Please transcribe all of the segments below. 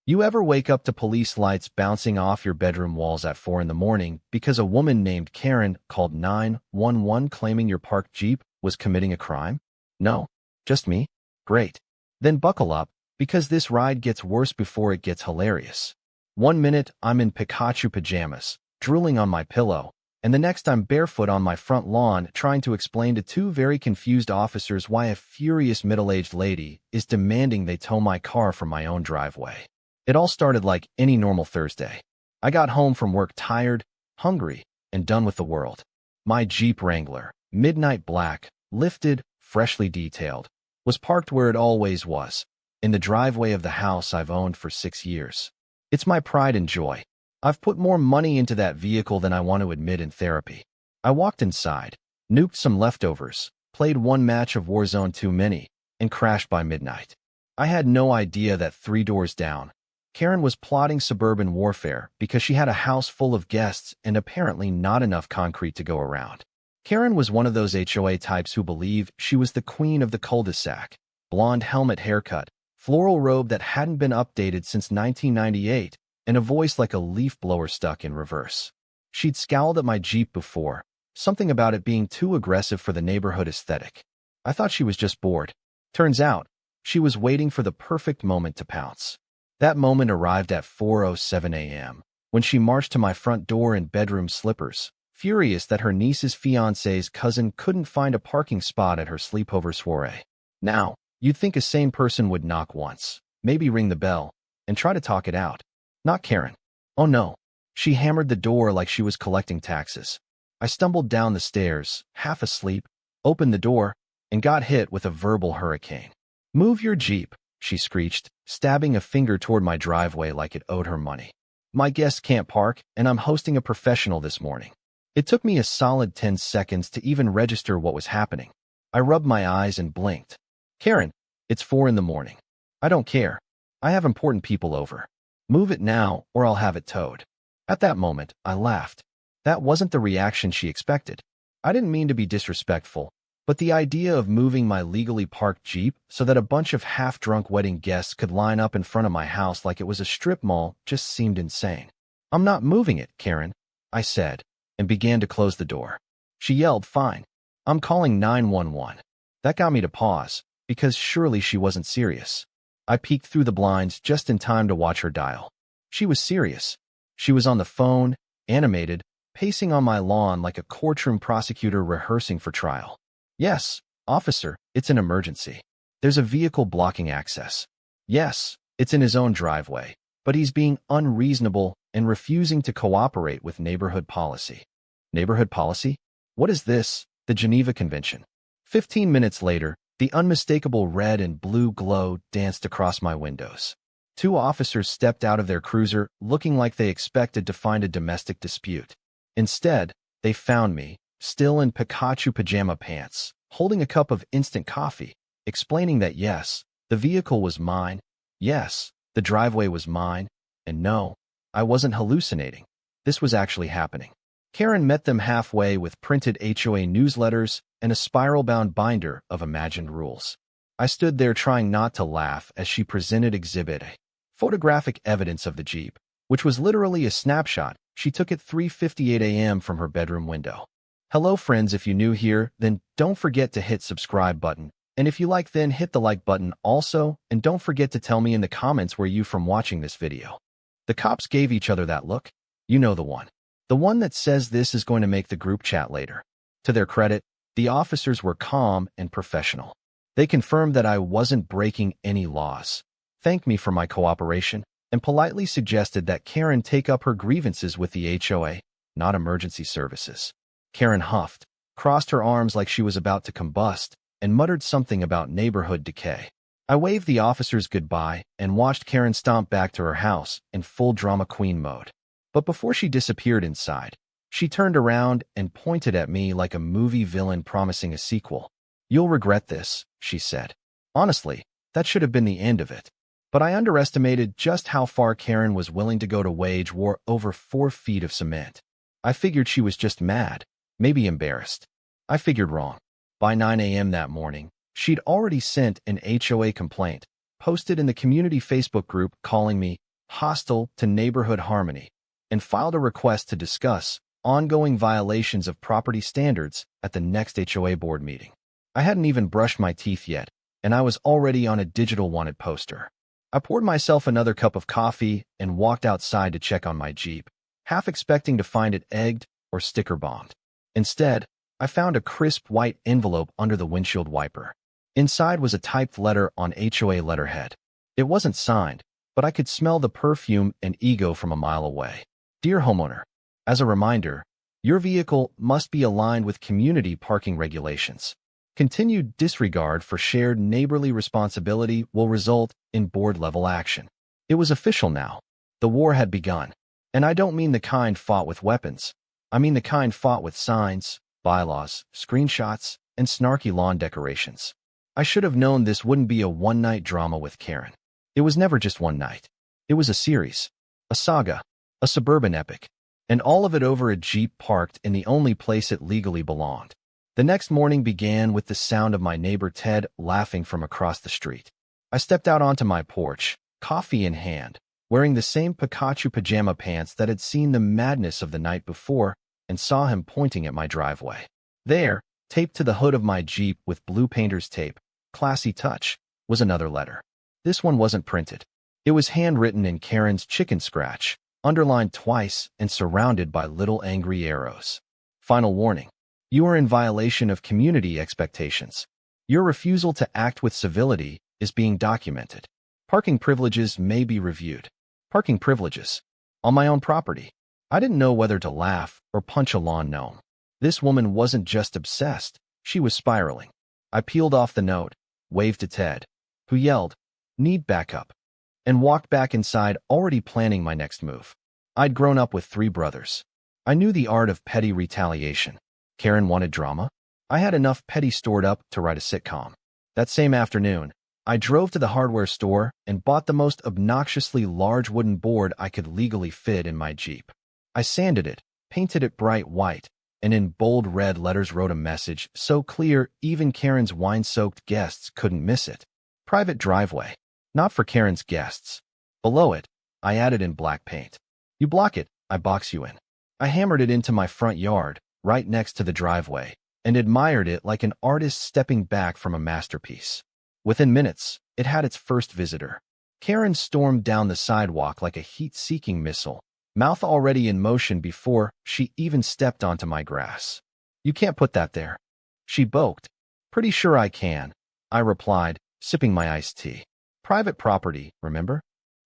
You ever wake up to police lights bouncing off your bedroom walls at 4 in the morning because a woman named Karen called 911 claiming your parked Jeep was committing a crime? No? Just me? Great. Then buckle up, because this ride gets worse before it gets hilarious. 1 minute, I'm in Pikachu pajamas, drooling on my pillow, and the next I'm barefoot on my front lawn trying to explain to two very confused officers why a furious middle-aged lady is demanding they tow my car from my own driveway. It all started like any normal Thursday. I got home from work tired, hungry, and done with the world. My Jeep Wrangler, midnight black, lifted, freshly detailed, was parked where it always was, in the driveway of the house I've owned for 6 years. It's my pride and joy. I've put more money into that vehicle than I want to admit in therapy. I walked inside, nuked some leftovers, played one match of Warzone too many, and crashed by midnight. I had no idea that 3 doors down, Karen was plotting suburban warfare because she had a house full of guests and apparently not enough concrete to go around. Karen was one of those HOA types who believe she was the queen of the cul-de-sac. Blonde helmet haircut, floral robe that hadn't been updated since 1998, and a voice like a leaf blower stuck in reverse. She'd scowled at my Jeep before, something about it being too aggressive for the neighborhood aesthetic. I thought she was just bored. Turns out, she was waiting for the perfect moment to pounce. That moment arrived at 4:07 a.m., when she marched to my front door in bedroom slippers, furious that her niece's fiancé's cousin couldn't find a parking spot at her sleepover soiree. Now, you'd think a sane person would knock once, maybe ring the bell, and try to talk it out. Not Karen. Oh no. She hammered the door like she was collecting taxes. I stumbled down the stairs, half asleep, opened the door, and got hit with a verbal hurricane. "Move your Jeep," she screeched, stabbing a finger toward my driveway like it owed her money. "My guests can't park, and I'm hosting a professional this morning." It took me a solid 10 seconds to even register what was happening. I rubbed my eyes and blinked. "Karen, it's 4 in the morning. I don't care. I have important people over. Move it now, or I'll have it towed." At that moment, I laughed. That wasn't the reaction she expected. I didn't mean to be disrespectful, but the idea of moving my legally parked Jeep so that a bunch of half-drunk wedding guests could line up in front of my house like it was a strip mall just seemed insane. "I'm not moving it, Karen," I said, and began to close the door. She yelled, "Fine. I'm calling 911. That got me to pause, because surely she wasn't serious. I peeked through the blinds just in time to watch her dial. She was serious. She was on the phone, animated, pacing on my lawn like a courtroom prosecutor rehearsing for trial. "Yes, officer, it's an emergency. There's a vehicle blocking access. Yes, it's in his own driveway, but he's being unreasonable and refusing to cooperate with neighborhood policy." Neighborhood policy? What is this? The Geneva Convention. 15 minutes later, the unmistakable red and blue glow danced across my windows. 2 officers stepped out of their cruiser looking like they expected to find a domestic dispute. Instead, they found me, still in Pikachu pajama pants, holding a cup of instant coffee, explaining that yes, the vehicle was mine, yes, the driveway was mine, and no, I wasn't hallucinating. This was actually happening. Karen met them halfway with printed HOA newsletters and a spiral-bound binder of imagined rules. I stood there trying not to laugh as she presented Exhibit A, photographic evidence of the Jeep, which was literally a snapshot she took at 3:58 a.m. from her bedroom window. Hello friends, if you're new here, then don't forget to hit subscribe button, and if you like then hit the like button also, and don't forget to tell me in the comments where you from watching this video. The cops gave each other that look. You know the one. The one that says this is going to make the group chat later. To their credit, the officers were calm and professional. They confirmed that I wasn't breaking any laws, thanked me for my cooperation, and politely suggested that Karen take up her grievances with the HOA, not emergency services. Karen huffed, crossed her arms like she was about to combust, and muttered something about neighborhood decay. I waved the officers goodbye and watched Karen stomp back to her house in full drama queen mode. But before she disappeared inside, she turned around and pointed at me like a movie villain promising a sequel. "You'll regret this," she said. Honestly, that should have been the end of it. But I underestimated just how far Karen was willing to go to wage war over 4 feet of cement. I figured she was just mad, maybe embarrassed. I figured wrong. By 9 a.m. that morning, she'd already sent an HOA complaint, posted in the community Facebook group calling me hostile to neighborhood harmony, and filed a request to discuss ongoing violations of property standards at the next HOA board meeting. I hadn't even brushed my teeth yet, and I was already on a digital wanted poster. I poured myself another cup of coffee and walked outside to check on my Jeep, half expecting to find it egged or sticker bombed. Instead, I found a crisp white envelope under the windshield wiper. Inside was a typed letter on HOA letterhead. It wasn't signed, but I could smell the perfume and ego from a mile away. Dear homeowner, as a reminder, your vehicle must be aligned with community parking regulations. Continued disregard for shared neighborly responsibility will result in board-level action. It was official now. The war had begun. And I don't mean the kind fought with weapons. I mean the kind fought with signs, bylaws, screenshots, and snarky lawn decorations. I should have known this wouldn't be a one-night drama with Karen. It was never just one night. It was a series, a saga, a suburban epic, and all of it over a Jeep parked in the only place it legally belonged. The next morning began with the sound of my neighbor Ted laughing from across the street. I stepped out onto my porch, coffee in hand, wearing the same Pikachu pajama pants that had seen the madness of the night before, and saw him pointing at my driveway. There, taped to the hood of my Jeep with blue painter's tape, classy touch, was another letter. This one wasn't printed. It was handwritten in Karen's chicken scratch, underlined twice and surrounded by little angry arrows. Final warning. You are in violation of community expectations. Your refusal to act with civility is being documented. Parking privileges may be reviewed. Parking privileges. On my own property. I didn't know whether to laugh or punch a lawn gnome. This woman wasn't just obsessed, she was spiraling. I peeled off the note, waved to Ted, who yelled, "Need backup," and walked back inside already planning my next move. I'd grown up with 3 brothers. I knew the art of petty retaliation. Karen wanted drama. I had enough petty stored up to write a sitcom. That same afternoon, I drove to the hardware store and bought the most obnoxiously large wooden board I could legally fit in my Jeep. I sanded it, painted it bright white, and in bold red letters wrote a message so clear even Karen's wine-soaked guests couldn't miss it. Private driveway. Not for Karen's guests. Below it, I added in black paint. You block it, I box you in. I hammered it into my front yard, right next to the driveway, and admired it like an artist stepping back from a masterpiece. Within minutes, it had its first visitor. Karen stormed down the sidewalk like a heat-seeking missile, mouth already in motion before she even stepped onto my grass. You can't put that there. She boked. Pretty sure I can, I replied, sipping my iced tea. Private property, remember?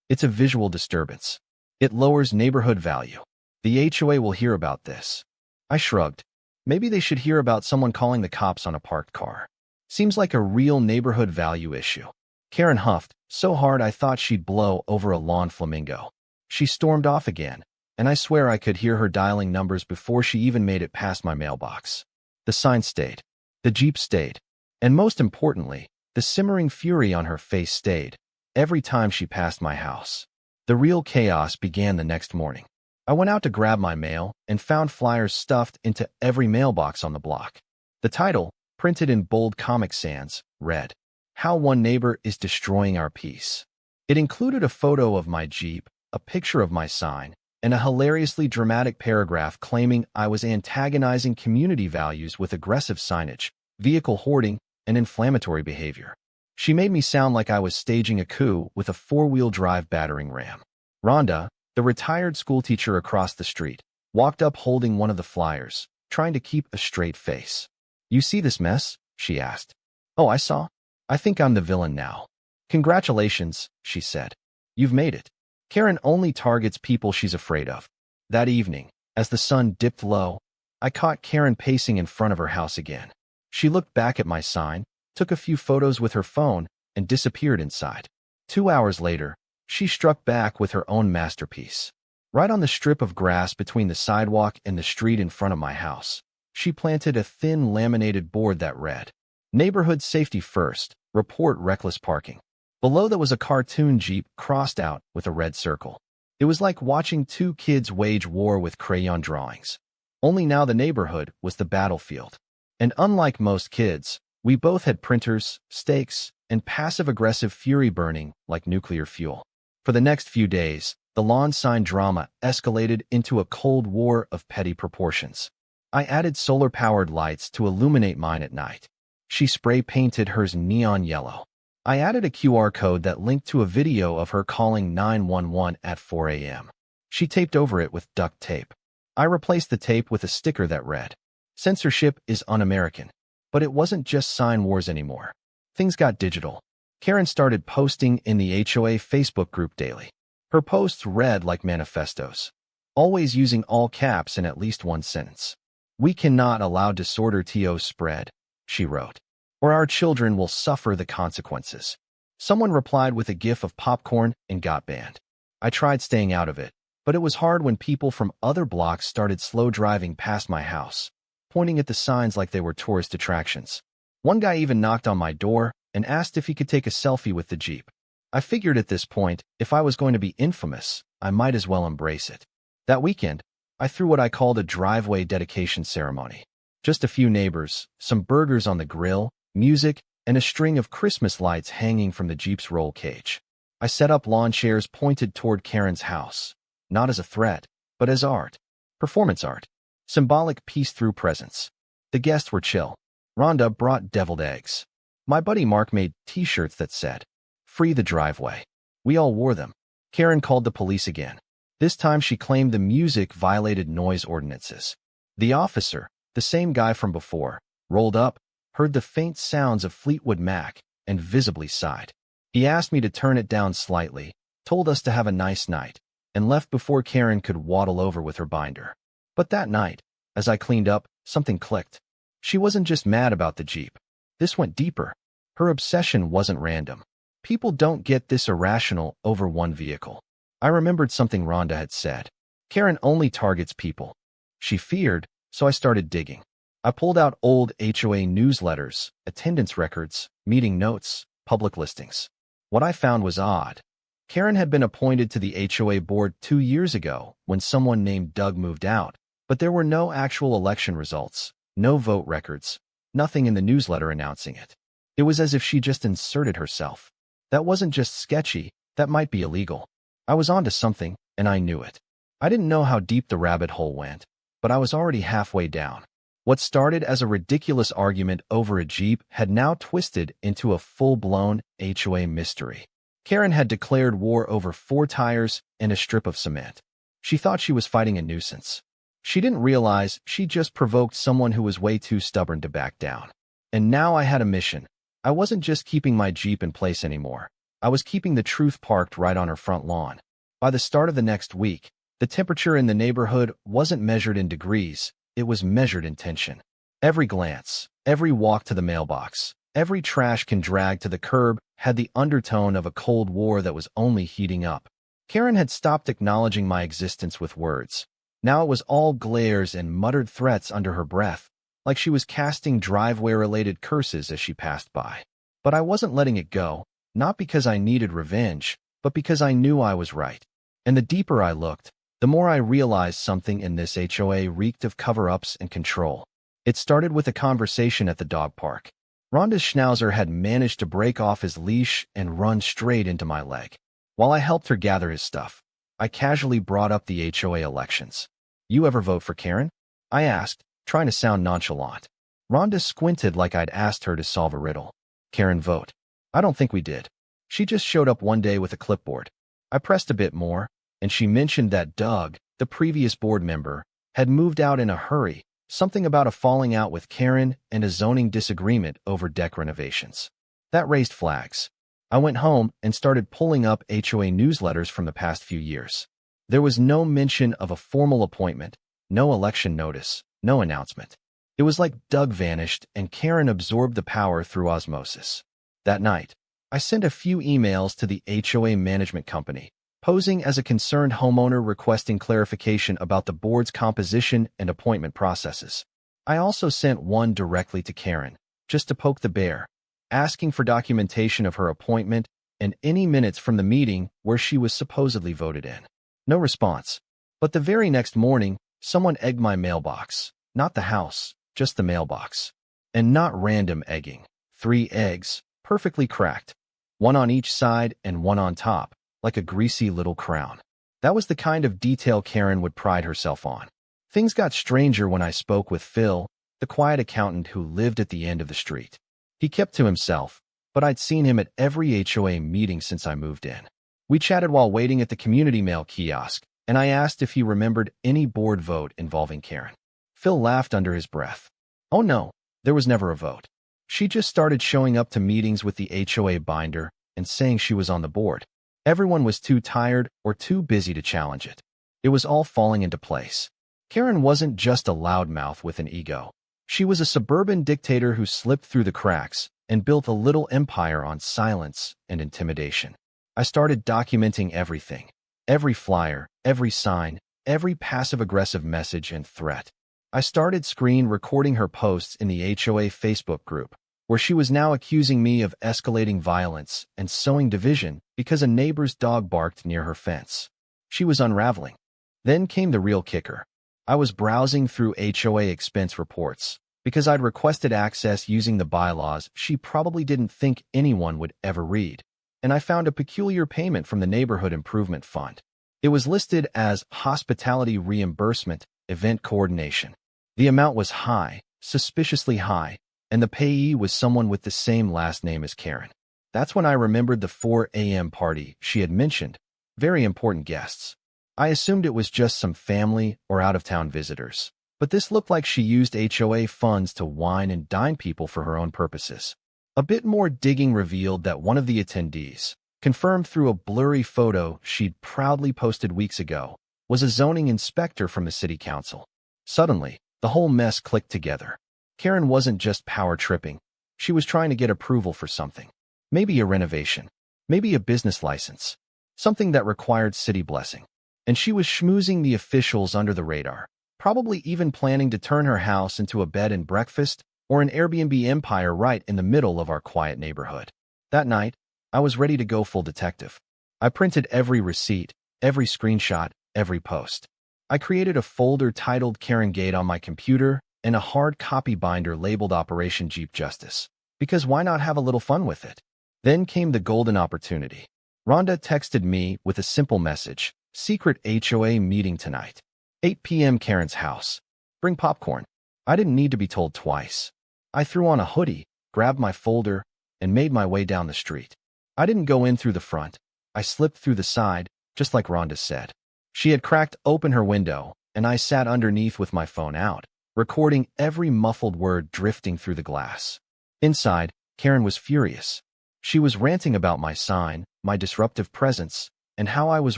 It's a visual disturbance. It lowers neighborhood value. The HOA will hear about this. I shrugged. Maybe they should hear about someone calling the cops on a parked car. Seems like a real neighborhood value issue. Karen huffed, so hard I thought she'd blow over a lawn flamingo. She stormed off again, and I swear I could hear her dialing numbers before she even made it past my mailbox. The sign stayed. The Jeep stayed. And most importantly, the simmering fury on her face stayed, every time she passed my house. The real chaos began the next morning. I went out to grab my mail and found flyers stuffed into every mailbox on the block. The title, printed in bold Comic Sans, read, "How One Neighbor is Destroying Our Peace." It included a photo of my Jeep, a picture of my sign, and a hilariously dramatic paragraph claiming I was antagonizing community values with aggressive signage, vehicle hoarding, and inflammatory behavior. She made me sound like I was staging a coup with a 4-wheel drive battering ram. Rhonda, the retired schoolteacher across the street, walked up holding one of the flyers, trying to keep a straight face. "You see this mess?" she asked. "Oh, I saw. I think I'm the villain now." "Congratulations," she said. "You've made it." Karen only targets people she's afraid of. That evening, as the sun dipped low, I caught Karen pacing in front of her house again. She looked back at my sign, took a few photos with her phone, and disappeared inside. 2 hours later, she struck back with her own masterpiece. Right on the strip of grass between the sidewalk and the street in front of my house, she planted a thin laminated board that read, "Neighborhood safety first, report reckless parking." Below that was a cartoon Jeep crossed out with a red circle. It was like watching 2 kids wage war with crayon drawings. Only now the neighborhood was the battlefield. And unlike most kids, we both had printers, stakes, and passive-aggressive fury burning like nuclear fuel. For the next few days, the lawn sign drama escalated into a cold war of petty proportions. I added solar-powered lights to illuminate mine at night. She spray-painted hers neon yellow. I added a QR code that linked to a video of her calling 911 at 4 a.m. She taped over it with duct tape. I replaced the tape with a sticker that read, "Censorship is un-American." But it wasn't just sign wars anymore. Things got digital. Karen started posting in the HOA Facebook group daily. Her posts read like manifestos, always using all caps in at least one sentence. "We cannot allow disorder to spread," she wrote, "or our children will suffer the consequences." Someone replied with a gif of popcorn and got banned. I tried staying out of it, but it was hard when people from other blocks started slow driving past my house, pointing at the signs like they were tourist attractions. One guy even knocked on my door and asked if he could take a selfie with the Jeep. I figured at this point, if I was going to be infamous, I might as well embrace it. That weekend, I threw what I called a driveway dedication ceremony. Just a few neighbors, some burgers on the grill, music, and a string of Christmas lights hanging from the Jeep's roll cage. I set up lawn chairs pointed toward Karen's house, not as a threat, but as art. Performance art. Symbolic peace-through presents. The guests were chill. Rhonda brought deviled eggs. My buddy Mark made t-shirts that said, "Free the driveway." We all wore them. Karen called the police again. This time she claimed the music violated noise ordinances. The officer, the same guy from before, rolled up, heard the faint sounds of Fleetwood Mac, and visibly sighed. He asked me to turn it down slightly, told us to have a nice night, and left before Karen could waddle over with her binder. But that night, as I cleaned up, something clicked. She wasn't just mad about the Jeep. This went deeper. Her obsession wasn't random. People don't get this irrational over one vehicle. I remembered something Rhonda had said. Karen only targets people she feared, so I started digging. I pulled out old HOA newsletters, attendance records, meeting notes, public listings. What I found was odd. Karen had been appointed to the HOA board 2 years ago when someone named Doug moved out, but there were no actual election results, no vote records, nothing in the newsletter announcing it. It was as if she just inserted herself. That wasn't just sketchy, that might be illegal. I was onto something, and I knew it. I didn't know how deep the rabbit hole went, but I was already halfway down. What started as a ridiculous argument over a Jeep had now twisted into a full-blown HOA mystery. Karen had declared war over 4 tires and a strip of cement. She thought she was fighting a nuisance. She didn't realize she just provoked someone who was way too stubborn to back down. And now I had a mission. I wasn't just keeping my Jeep in place anymore. I was keeping the truth parked right on her front lawn. By the start of the next week, the temperature in the neighborhood wasn't measured in degrees, it was measured in tension. Every glance, every walk to the mailbox, every trash can drag to the curb had the undertone of a cold war that was only heating up. Karen had stopped acknowledging my existence with words. Now it was all glares and muttered threats under her breath, like she was casting driveway-related curses as she passed by. But I wasn't letting it go, not because I needed revenge, but because I knew I was right. And the deeper I looked, the more I realized something in this HOA reeked of cover-ups and control. It started with a conversation at the dog park. Rhonda's schnauzer had managed to break off his leash and run straight into my leg. While I helped her gather his stuff, I casually brought up the HOA elections. "You ever vote for Karen?" I asked, trying to sound nonchalant. Rhonda squinted like I'd asked her to solve a riddle. "Karen vote? I don't think we did. She just showed up one day with a clipboard." I pressed a bit more, and she mentioned that Doug, the previous board member, had moved out in a hurry, something about a falling out with Karen and a zoning disagreement over deck renovations. That raised flags. I went home and started pulling up HOA newsletters from the past few years. There was no mention of a formal appointment, no election notice, no announcement. It was like Doug vanished and Karen absorbed the power through osmosis. That night, I sent a few emails to the HOA management company, posing as a concerned homeowner requesting clarification about the board's composition and appointment processes. I also sent one directly to Karen, just to poke the bear, asking for documentation of her appointment and any minutes from the meeting where she was supposedly voted in. No response. But the very next morning, someone egged my mailbox. Not the house, just the mailbox. And not random egging. 3 eggs, perfectly cracked. One on each side and one on top, like a greasy little crown. That was the kind of detail Karen would pride herself on. Things got stranger when I spoke with Phil, the quiet accountant who lived at the end of the street. He kept to himself, but I'd seen him at every HOA meeting since I moved in. We chatted while waiting at the community mail kiosk, and I asked if he remembered any board vote involving Karen. Phil laughed under his breath. Oh no, there was never a vote. She just started showing up to meetings with the HOA binder and saying she was on the board. Everyone was too tired or too busy to challenge it. It was all falling into place. Karen wasn't just a loudmouth with an ego. She was a suburban dictator who slipped through the cracks and built a little empire on silence and intimidation. I started documenting everything. Every flyer, every sign, every passive-aggressive message and threat. I started screen recording her posts in the HOA Facebook group, where she was now accusing me of escalating violence and sowing division because a neighbor's dog barked near her fence. She was unraveling. Then came the real kicker. I was browsing through HOA expense reports because I'd requested access using the bylaws she probably didn't think anyone would ever read, and I found a peculiar payment from the Neighborhood Improvement Fund. It was listed as Hospitality Reimbursement Event Coordination. The amount was high, suspiciously high, and the payee was someone with the same last name as Karen. That's when I remembered the 4 a.m. party she had mentioned. Very important guests. I assumed it was just some family or out-of-town visitors, but this looked like she used HOA funds to wine and dine people for her own purposes. A bit more digging revealed that one of the attendees, confirmed through a blurry photo she'd proudly posted weeks ago, was a zoning inspector from the city council. Suddenly, the whole mess clicked together. Karen wasn't just power-tripping. She was trying to get approval for something. Maybe a renovation. Maybe a business license. Something that required city blessing. And she was schmoozing the officials under the radar, probably even planning to turn her house into a bed and breakfast or an Airbnb empire right in the middle of our quiet neighborhood. That night, I was ready to go full detective. I printed every receipt, every screenshot, every post. I created a folder titled Karen Gate on my computer and a hard copy binder labeled Operation Jeep Justice. Because why not have a little fun with it? Then came the golden opportunity. Rhonda texted me with a simple message. Secret HOA meeting tonight. 8 p.m. Karen's house. Bring popcorn. I didn't need to be told twice. I threw on a hoodie, grabbed my folder, and made my way down the street. I didn't go in through the front. I slipped through the side, just like Rhonda said. She had cracked open her window, and I sat underneath with my phone out, recording every muffled word drifting through the glass. Inside, Karen was furious. She was ranting about my sign, my disruptive presence, and how I was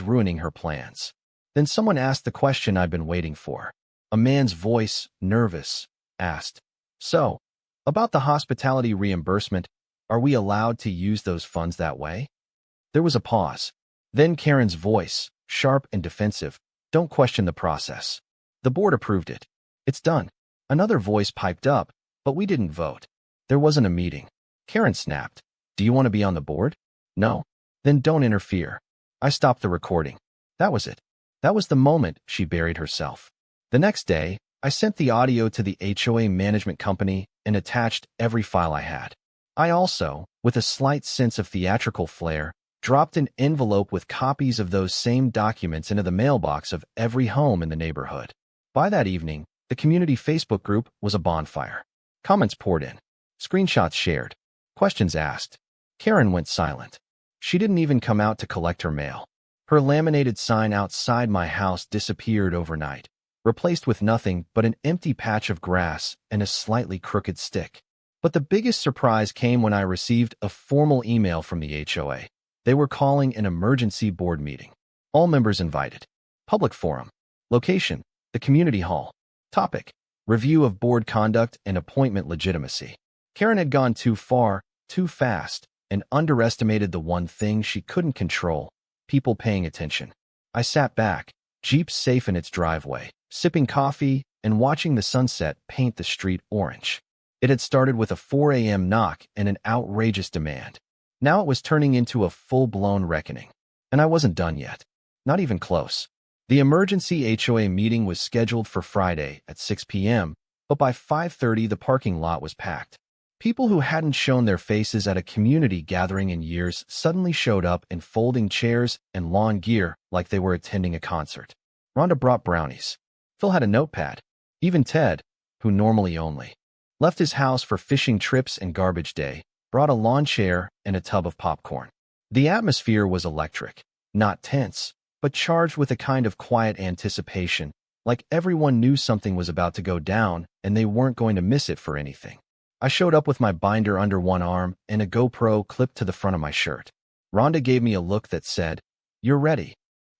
ruining her plans. Then someone asked the question I'd been waiting for. A man's voice, nervous, asked, "So, about the hospitality reimbursement, are we allowed to use those funds that way?" There was a pause. Then Karen's voice, sharp and defensive, "Don't question the process. The board approved it. It's done." Another voice piped up, "But we didn't vote. There wasn't a meeting." Karen snapped, "Do you want to be on the board?" "No." "Then don't interfere." I stopped the recording. That was it. That was the moment she buried herself. The next day, I sent the audio to the HOA management company and attached every file I had. I also, with a slight sense of theatrical flair, dropped an envelope with copies of those same documents into the mailbox of every home in the neighborhood. By that evening, the community Facebook group was a bonfire. Comments poured in. Screenshots shared. Questions asked. Karen went silent. She didn't even come out to collect her mail. Her laminated sign outside my house disappeared overnight, replaced with nothing but an empty patch of grass and a slightly crooked stick. But the biggest surprise came when I received a formal email from the HOA. They were calling an emergency board meeting. All members invited. Public forum. Location: the community hall. Topic: review of board conduct and appointment legitimacy. Karen had gone too far, too fast, and underestimated the one thing she couldn't control: people paying attention. I sat back, Jeep safe in its driveway, sipping coffee and watching the sunset paint the street orange. It had started with a 4 a.m. knock and an outrageous demand. Now it was turning into a full-blown reckoning. And I wasn't done yet. Not even close. The emergency HOA meeting was scheduled for Friday at 6 p.m., but by 5:30 the parking lot was packed. People who hadn't shown their faces at a community gathering in years suddenly showed up in folding chairs and lawn gear like they were attending a concert. Rhonda brought brownies. Phil had a notepad. Even Ted, who normally only left his house for fishing trips and garbage day, brought a lawn chair and a tub of popcorn. The atmosphere was electric, not tense, but charged with a kind of quiet anticipation, like everyone knew something was about to go down and they weren't going to miss it for anything. I showed up with my binder under one arm and a GoPro clipped to the front of my shirt. Rhonda gave me a look that said, "You're ready."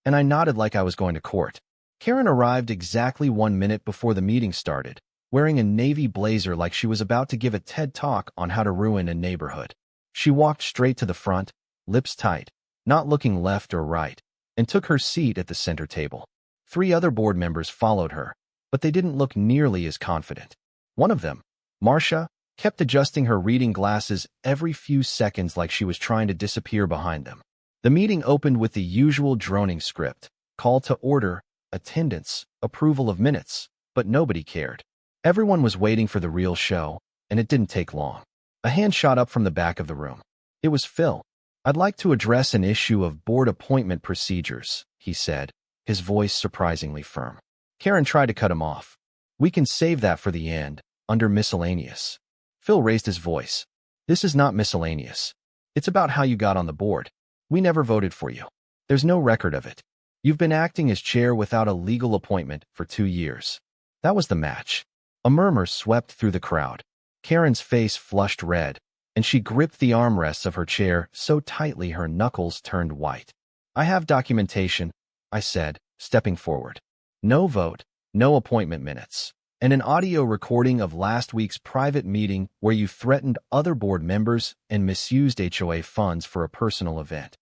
And I nodded like I was going to court. Karen arrived exactly 1 minute before the meeting started, wearing a navy blazer like she was about to give a TED Talk on how to ruin a neighborhood. She walked straight to the front, lips tight, not looking left or right, and took her seat at the center table. 3 other board members followed her, but they didn't look nearly as confident. One of them, Marcia, kept adjusting her reading glasses every few seconds like she was trying to disappear behind them. The meeting opened with the usual droning script: call to order, attendance, approval of minutes, but nobody cared. Everyone was waiting for the real show, and it didn't take long. A hand shot up from the back of the room. It was Phil. "I'd like to address an issue of board appointment procedures," he said, his voice surprisingly firm. Karen tried to cut him off. "We can save that for the end, under miscellaneous." Phil raised his voice. "This is not miscellaneous. It's about how you got on the board. We never voted for you. There's no record of it. You've been acting as chair without a legal appointment for 2 years. That was the match." A murmur swept through the crowd. Karen's face flushed red, and she gripped the armrests of her chair so tightly her knuckles turned white. "I have documentation," I said, stepping forward. "No vote, no appointment minutes, and an audio recording of last week's private meeting where you threatened other board members and misused HOA funds for a personal event."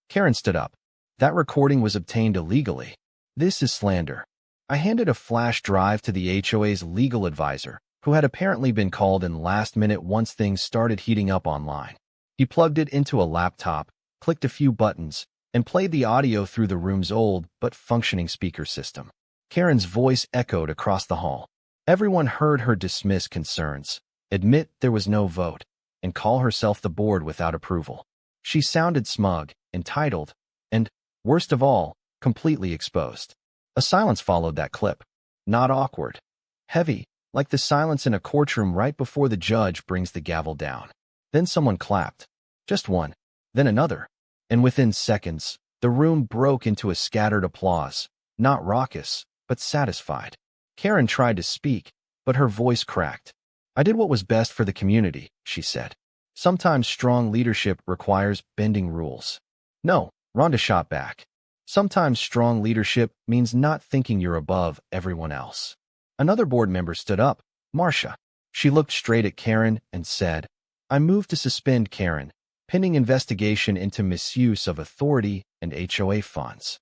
Karen stood up. "That recording was obtained illegally. This is slander." I handed a flash drive to the HOA's legal advisor, who had apparently been called in last minute once things started heating up online. He plugged it into a laptop, clicked a few buttons, and played the audio through the room's old but functioning speaker system. Karen's voice echoed across the hall. Everyone heard her dismiss concerns, admit there was no vote, and call herself the board without approval. She sounded smug, entitled, and, worst of all, completely exposed. A silence followed that clip. Not awkward. Heavy, like the silence in a courtroom right before the judge brings the gavel down. Then someone clapped. Just one. Then another. And within seconds, the room broke into a scattered applause, not raucous, but satisfied. Karen tried to speak, but her voice cracked. "I did what was best for the community," she said. "Sometimes strong leadership requires bending rules." "No," Rhonda shot back. "Sometimes strong leadership means not thinking you're above everyone else." Another board member stood up, Marcia. She looked straight at Karen and said, "I move to suspend Karen, pending investigation into misuse of authority and HOA funds."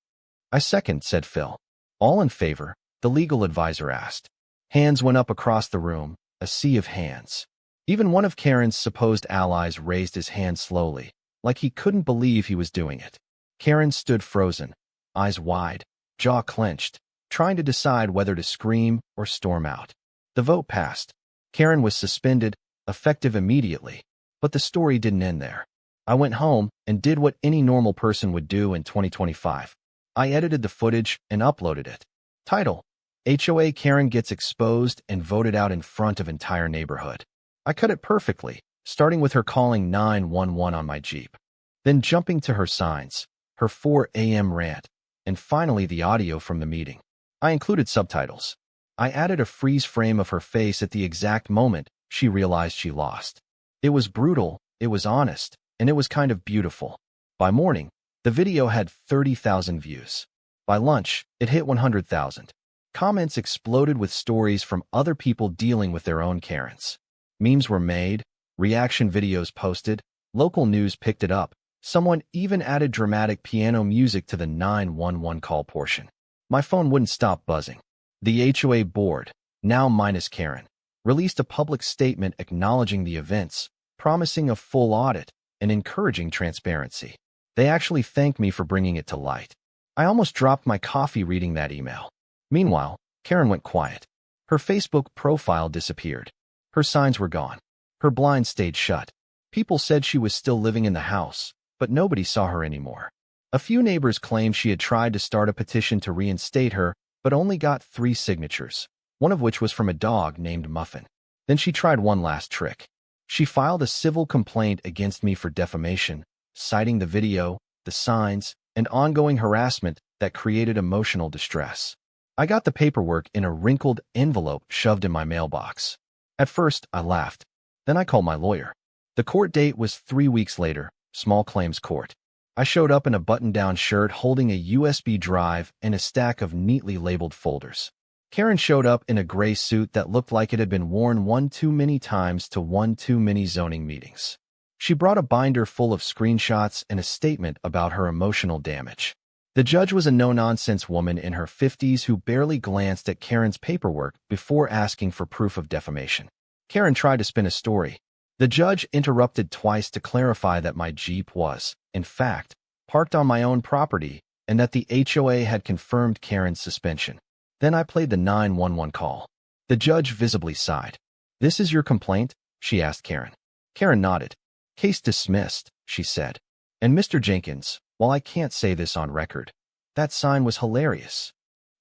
"I second," said Phil. "All in favor?" the legal advisor asked. Hands went up across the room, a sea of hands. Even one of Karen's supposed allies raised his hand slowly, like he couldn't believe he was doing it. Karen stood frozen, eyes wide, jaw clenched, trying to decide whether to scream or storm out. The vote passed. Karen was suspended, effective immediately, but the story didn't end there. I went home and did what any normal person would do in 2025. I edited the footage and uploaded it. Title: HOA Karen gets exposed and voted out in front of entire neighborhood. I cut it perfectly, starting with her calling 911 on my Jeep, then jumping to her signs, her 4 a.m. rant, and finally the audio from the meeting. I included subtitles. I added a freeze frame of her face at the exact moment she realized she lost. It was brutal, it was honest, and it was kind of beautiful. By morning, the video had 30,000 views. By lunch, it hit 100,000. Comments exploded with stories from other people dealing with their own Karens. Memes were made, reaction videos posted, local news picked it up. Someone even added dramatic piano music to the 911 call portion. My phone wouldn't stop buzzing. The HOA board, now minus Karen, released a public statement acknowledging the events, promising a full audit, and encouraging transparency. They actually thanked me for bringing it to light. I almost dropped my coffee reading that email. Meanwhile, Karen went quiet. Her Facebook profile disappeared. Her signs were gone. Her blinds stayed shut. People said she was still living in the house, but nobody saw her anymore. A few neighbors claimed she had tried to start a petition to reinstate her, but only got 3 signatures, one of which was from a dog named Muffin. Then she tried one last trick. She filed a civil complaint against me for defamation, citing the video, the signs, and ongoing harassment that created emotional distress. I got the paperwork in a wrinkled envelope shoved in my mailbox. At first, I laughed. Then I called my lawyer. The court date was 3 weeks later, small claims court. I showed up in a button-down shirt holding a USB drive and a stack of neatly labeled folders. Karen showed up in a gray suit that looked like it had been worn one too many times to one too many zoning meetings. She brought a binder full of screenshots and a statement about her emotional damage. The judge was a no-nonsense woman in her 50s who barely glanced at Karen's paperwork before asking for proof of defamation. Karen tried to spin a story. The judge interrupted twice to clarify that my Jeep was, in fact, parked on my own property and that the HOA had confirmed Karen's suspension. Then I played the 911 call. The judge visibly sighed. "This is your complaint?" she asked Karen. Karen nodded. "Case dismissed," she said. "And Mr. Jenkins, while I can't say this on record, that sign was hilarious."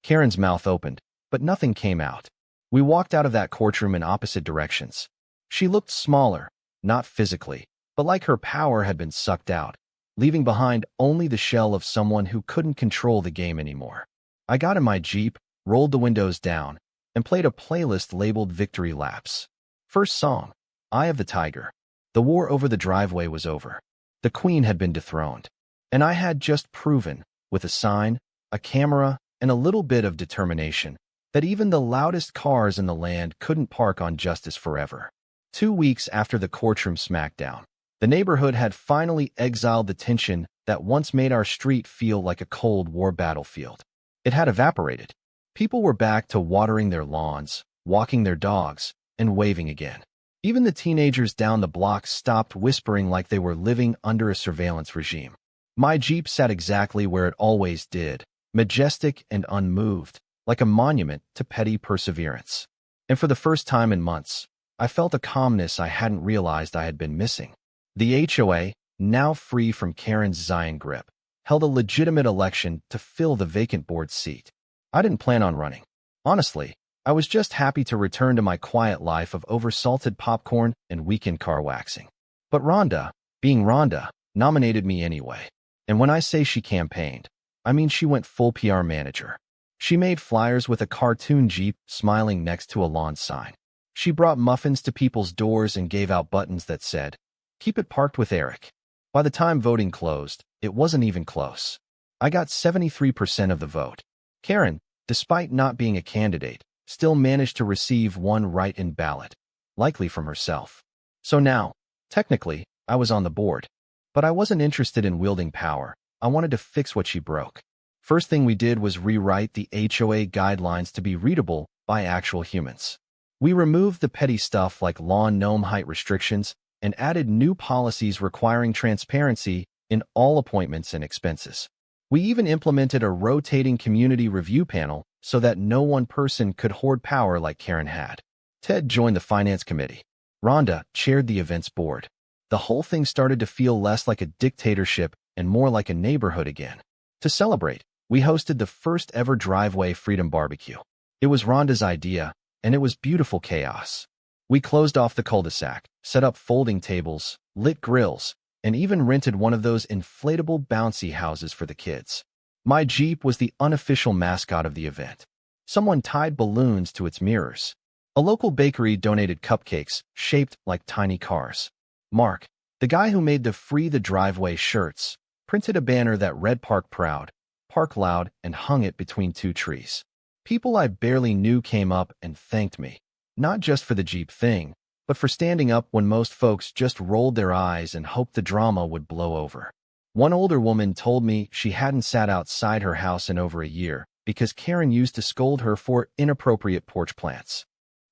Karen's mouth opened, but nothing came out. We walked out of that courtroom in opposite directions. She looked smaller, not physically, but like her power had been sucked out, leaving behind only the shell of someone who couldn't control the game anymore. I got in my Jeep, rolled the windows down, and played a playlist labeled Victory Laps. First song, Eye of the Tiger. The war over the driveway was over. The queen had been dethroned. And I had just proven, with a sign, a camera, and a little bit of determination, that even the loudest cars in the land couldn't park on justice forever. 2 weeks after the courtroom smackdown, the neighborhood had finally exiled the tension that once made our street feel like a Cold War battlefield. It had evaporated. People were back to watering their lawns, walking their dogs, and waving again. Even the teenagers down the block stopped whispering like they were living under a surveillance regime. My Jeep sat exactly where it always did, majestic and unmoved, like a monument to petty perseverance. And for the first time in months, I felt a calmness I hadn't realized I had been missing. The HOA, now free from Karen's Zion grip, held a legitimate election to fill the vacant board seat. I didn't plan on running. Honestly, I was just happy to return to my quiet life of oversalted popcorn and weekend car waxing. But Rhonda, being Rhonda, nominated me anyway. And when I say she campaigned, I mean she went full PR manager. She made flyers with a cartoon Jeep smiling next to a lawn sign. She brought muffins to people's doors and gave out buttons that said, "Keep it parked with Eric." By the time voting closed, it wasn't even close. I got 73% of the vote. Karen, despite not being a candidate, still managed to receive one write-in ballot, likely from herself. So now, technically, I was on the board. But I wasn't interested in wielding power. I wanted to fix what she broke. First thing we did was rewrite the HOA guidelines to be readable by actual humans. We removed the petty stuff like lawn gnome height restrictions and added new policies requiring transparency in all appointments and expenses. We even implemented a rotating community review panel so that no one person could hoard power like Karen had. Ted joined the finance committee. Rhonda chaired the events board. The whole thing started to feel less like a dictatorship and more like a neighborhood again. To celebrate, we hosted the first ever driveway freedom barbecue. It was Rhonda's idea, and it was beautiful chaos. We closed off the cul-de-sac, set up folding tables, lit grills, and even rented one of those inflatable bouncy houses for the kids. My Jeep was the unofficial mascot of the event. Someone tied balloons to its mirrors. A local bakery donated cupcakes shaped like tiny cars. Mark, the guy who made the Free the Driveway shirts, printed a banner that read "Park Proud, Park Loud," and hung it between 2 trees. People I barely knew came up and thanked me, not just for the Jeep thing, but for standing up when most folks just rolled their eyes and hoped the drama would blow over. One older woman told me she hadn't sat outside her house in over a year because Karen used to scold her for inappropriate porch plants.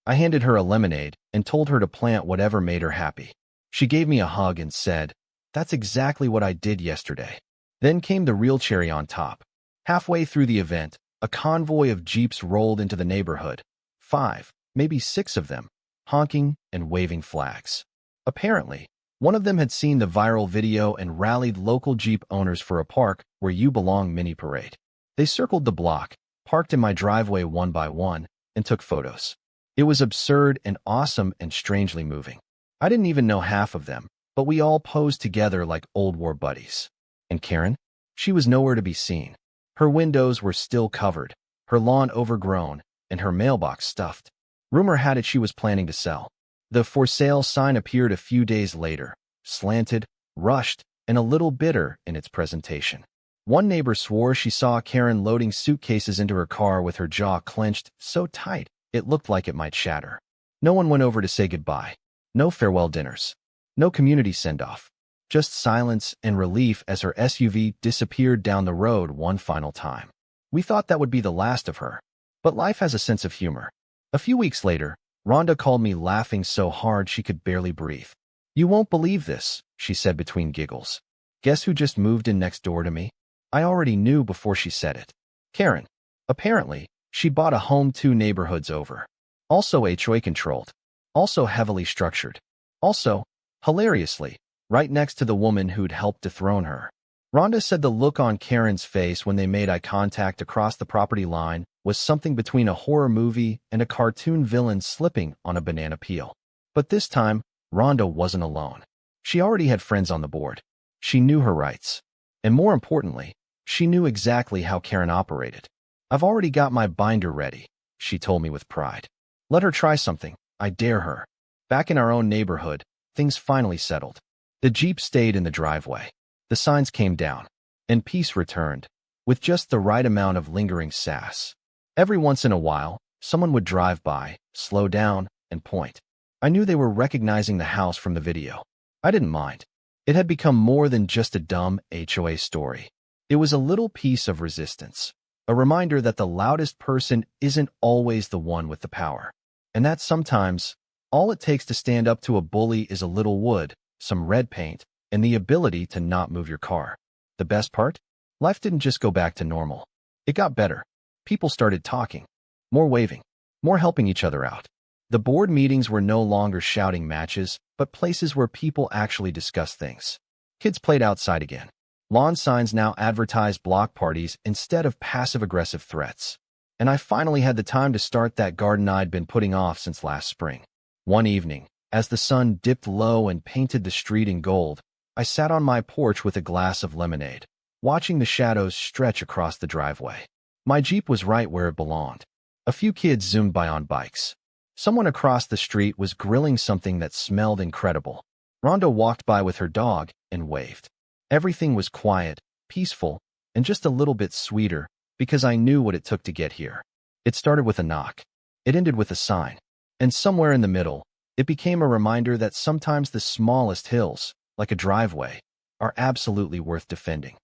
I handed her a lemonade and told her to plant whatever made her happy. She gave me a hug and said, "That's exactly what I did yesterday." Then came the real cherry on top. Halfway through the event, a convoy of Jeeps rolled into the neighborhood. 5, maybe 6 of them, honking and waving flags. Apparently, one of them had seen the viral video and rallied local Jeep owners for a Park Where You Belong mini parade. They circled the block, parked in my driveway one by one, and took photos. It was absurd and awesome and strangely moving. I didn't even know half of them, but we all posed together like old war buddies. And Karen? She was nowhere to be seen. Her windows were still covered, her lawn overgrown, and her mailbox stuffed. Rumor had it she was planning to sell. The for sale sign appeared a few days later, slanted, rushed, and a little bitter in its presentation. One neighbor swore she saw Karen loading suitcases into her car with her jaw clenched so tight it looked like it might shatter. No one went over to say goodbye. No farewell dinners. No community send-off. Just silence and relief as her SUV disappeared down the road one final time. We thought that would be the last of her. But life has a sense of humor. A few weeks later, Rhonda called me laughing so hard she could barely breathe. "You won't believe this," she said between giggles. "Guess who just moved in next door to me?" I already knew before she said it. Karen. Apparently, she bought a home 2 neighborhoods over. Also HOA controlled. Also heavily structured. Also, hilariously, right next to the woman who'd helped dethrone her. Rhonda said the look on Karen's face when they made eye contact across the property line was something between a horror movie and a cartoon villain slipping on a banana peel. But this time, Rhonda wasn't alone. She already had friends on the board. She knew her rights. And more importantly, she knew exactly how Karen operated. "I've already got my binder ready," she told me with pride. "Let her try something. I dare her." Back in our own neighborhood, things finally settled. The Jeep stayed in the driveway. The signs came down. And peace returned, with just the right amount of lingering sass. Every once in a while, someone would drive by, slow down, and point. I knew they were recognizing the house from the video. I didn't mind. It had become more than just a dumb HOA story. It was a little piece of resistance, a reminder that the loudest person isn't always the one with the power, and that sometimes all it takes to stand up to a bully is a little wood, some red paint, and the ability to not move your car. The best part? Life didn't just go back to normal. It got better. People started talking, more waving, more helping each other out. The board meetings were no longer shouting matches, but places where people actually discussed things. Kids played outside again. Lawn signs now advertised block parties instead of passive-aggressive threats. And I finally had the time to start that garden I'd been putting off since last spring. One evening, as the sun dipped low and painted the street in gold, I sat on my porch with a glass of lemonade, watching the shadows stretch across the driveway. My Jeep was right where it belonged. A few kids zoomed by on bikes. Someone across the street was grilling something that smelled incredible. Rhonda walked by with her dog and waved. Everything was quiet, peaceful, and just a little bit sweeter because I knew what it took to get here. It started with a knock. It ended with a sign. And somewhere in the middle, it became a reminder that sometimes the smallest hills, like a driveway, are absolutely worth defending.